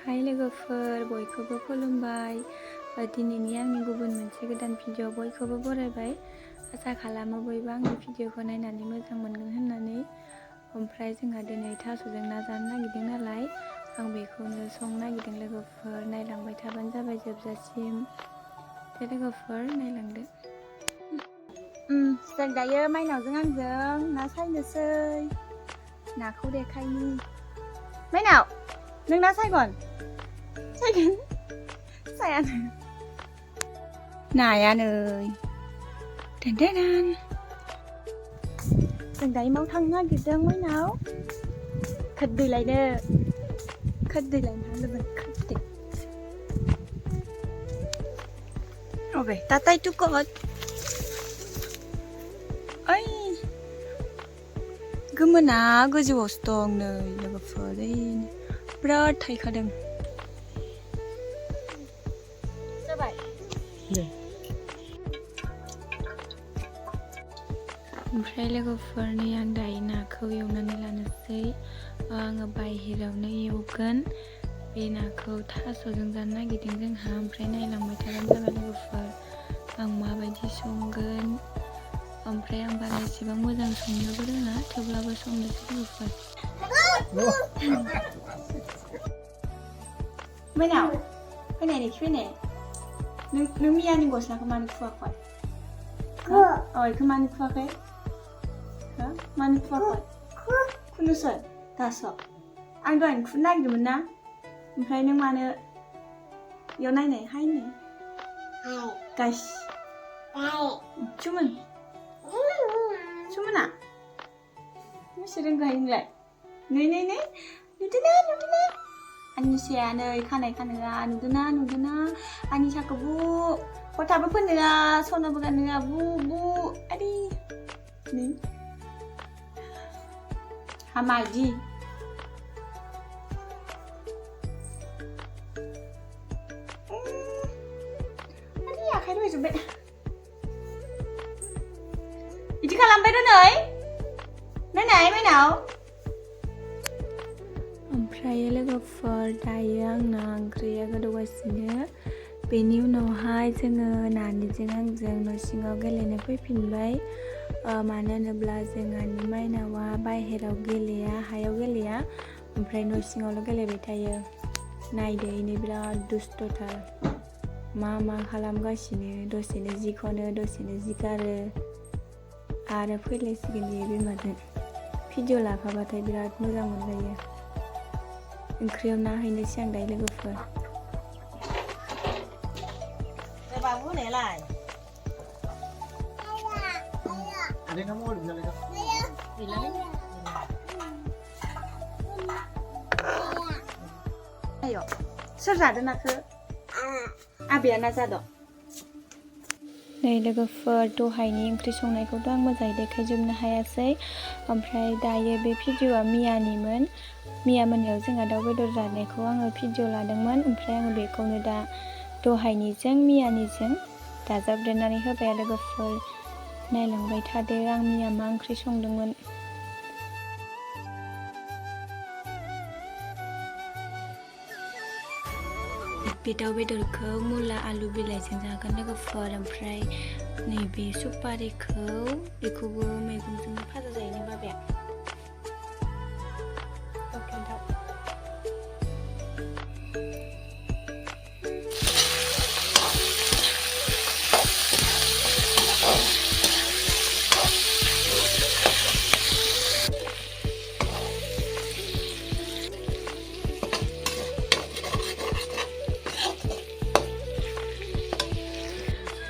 हाय लोगोफोर बयखौबो खुलुमबाय। दिनैनि आंनि गुबुन मोनसे गोदान भिडिअ बयखौबो बरायबाय। आसा खालामो बयबो आंनि भिडिअखौ नायनानै मोजां मोनगोन होननानै। ओमफ्राय जोंहा दिनै थास'जों ना जानो नागिरदों नालाय आं बेखौनो संनो नागिरदों। लोगोफोर नायलांबाय थाबानो जाबाय जोबजासिम। दे लोगोफोर नायलांदो। जों दायो माइनावजों आंजों ना सायनोसै। नाखौ देखायनि। माइनाव नों ना सायगोन? सायानो नाया नै देन जों दायो माव थांनो नागिरदों माइनाव। खोरदै लायनो लोगो खोरदै। अबे ताताय तुकत ओइ गोमोना गोजौआवसो दं नै लोगोफोर। बिराद थाइखादों। जाबाय ओमफ्राय लोगोफोरनि आं दायो नाखौ एवनानै लानोसै। आङो बाहेरायावनो एवगोन। बे नाखौ थास'जों जानो नागिरदों जोंहा। ओमफ्राय नायलांबाय थाबानो जाबाय लोगोफोर आं माबायदि संगोन। ओमफ्राय आं बारा एसेबां मोजां संनोबो रोङा, थेवब्लाबो संनोसै लोगोफोर। माइनाव फैनाय नोखि फैनाय। नों मियानि गस्लाखौ मानो खुवाखै? बेखौ मानो खुवाखै? मानो खुवाखै? खुनोसै दासो। आं दहायनो खुनो नागिरदोंमोन ना। ओमफ्राय नों मानो बेयाव नायनाय हाय नै गाइस सुमोना बेसे रोंगोहाय नोंलाय? नै नुदोना आनिसाया नै खानाय खानोआ नुदोना आनि साखौ बु फथाबो फोनोआ सनाबो गानोआ बु आदै नै हामायदि आदै आखाइ रुवायजोब्बाय। बिदि खालामबाय र' नै माइनाव। ओमफ्राय लोगोफोर दायो आंना ओंख्रिया गोदौगासिनो। बेनि उनावहाय जोङो नानिजों आंजों न' सिङाव गेलेनो फैफिनबाय। मानो होनोब्ला जोंहानि माइनावा बाहेरायाव गेलेया, हायाव गेलेया। ओमफ्राय न' सिङावल' गेलेबाय थायो। नायदो इनो बिराद दुस्थ'थार। मा खालामगासिनो, दसेनो जि खनो दसेनो जि गारो आरो फैलायसिगोन बियो बिमाजों। भिडिअ लाफाबाथाय बिराद मोजां मोनलायो। ओंख्रियाव ना हैनोसै आं दायो लोगोफोर। बाबु होनायालाय सोर जादों नाखो? आबैया ना जादों? नै लोगोफोर दहायनि ओंख्रि संनायखौथ' आं मोजाङै देखायजोबनो हायासै। ओमफ्राय दायो बे भिडिअआ मियानिमोन। मिया मोनायाव जोंहा दाउ बेदर जानायखौ आङो भिडिअ लादोंमोन। ओमफ्राय आङो बेखौनो दा दहायनिजों मियानिजों दाजाबदेरनानै होबाय लोगोफोर। नायलांबाय थादो आं मिया मा ओंख्रि संदोंमोन। बे दाउ बेदरखौ मुला आलु बिलाइजों जागोन लोगोफोर। ओमफ्राय नैबे सुपारिखौ बेखौबो मैगंजोंनो फाजा जायोनो बाबाया। लकेल दाउ।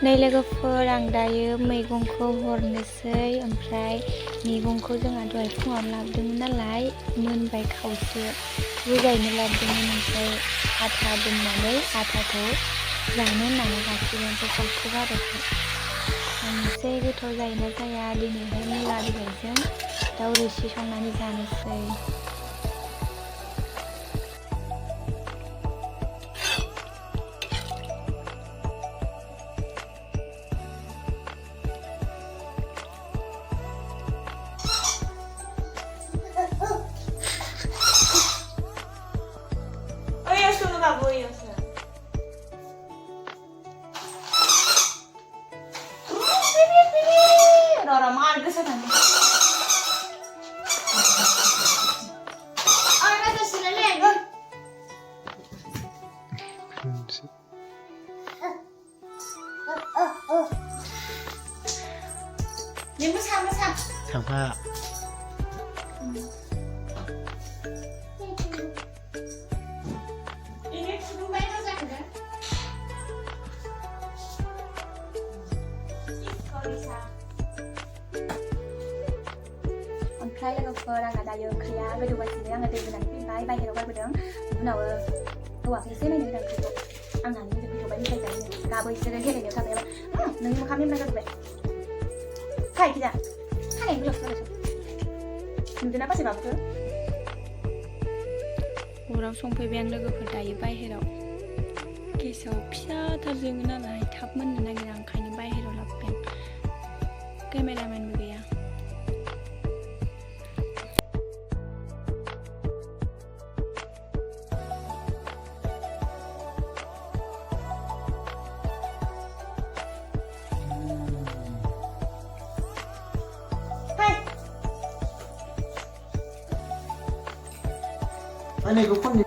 नै लोगोफोर आं दायो मैगंखौ हरनोसै। ओमफ्राय मैगंखौ जोंहा दहाय फुङावनो लाबोदोंमोन नालाय मोनबाय खावसे बुजायनो लाबोदोंमोन। ओमफ्राय आथा दोननानै आथाखौ जानो होननानै लाखिबाय। ओमफ्राय खावसे गारबाय। एसे गोथाव जायोना जाया दिनैहाय मुला बिलाइजों दाउ रोसि संनानै जानोसै। संनो가 보이었어. 너랑 말 그서 다니. 알아서 쓰래 이거. 님부 삼부 삼. ทางผ้า 이게 지금 많이 하자거든. 오케이, 내가 그거랑 나요 그야 그리고 왔으면 내가 되는 바이 바이 해라고 하거든. 누나 너 앞에 세면 되는 그거 안 하는 게 그거 많이 되잖아. 가보 있으면 해야 되는 거 봐봐. 너희 뭐 가면 말아도 돼. 가이 기자. 하나 이거 없어 그래서. 근데 나 빠지 마고. अराव संफैबाय आं लोगोफोर दायो बाहेराव गेसाव फिसाथारजोङो नालाय थाब मोननो नागिरा ओंखायनो बाहेराव लाबोबाय आं केमेरामेनबो गैया 아니 그 폰.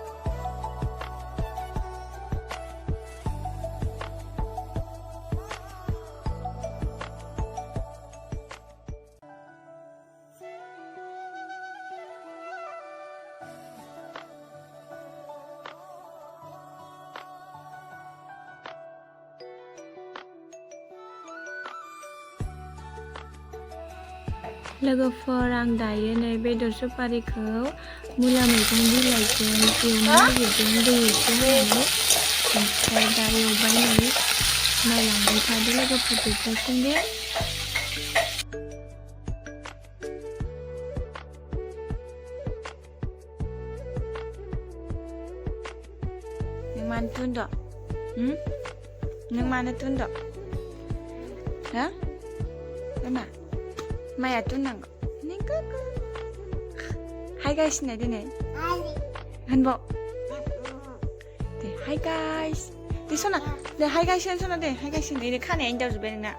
लोगोफोर आं दायो नै बेदर सुपारिखौ मुला मैगं बिलाइजों एवनो नागिरदों दै एसे होनानै ओमफ्राय दा एवबाय नै नायलांबाय थादो लोगोफोर जोबजासिम दे नों मानो थुनद' नों मानो थुनद' हो मा माया तुनांगौ नोंखौ हाय गाइस होननाय दिनै होनबाव दे हाय गाइस दे सना दे हाय गाइस होन सना दे हाय गाइस होन खानाया हिनजाव जोब्बाय नोंना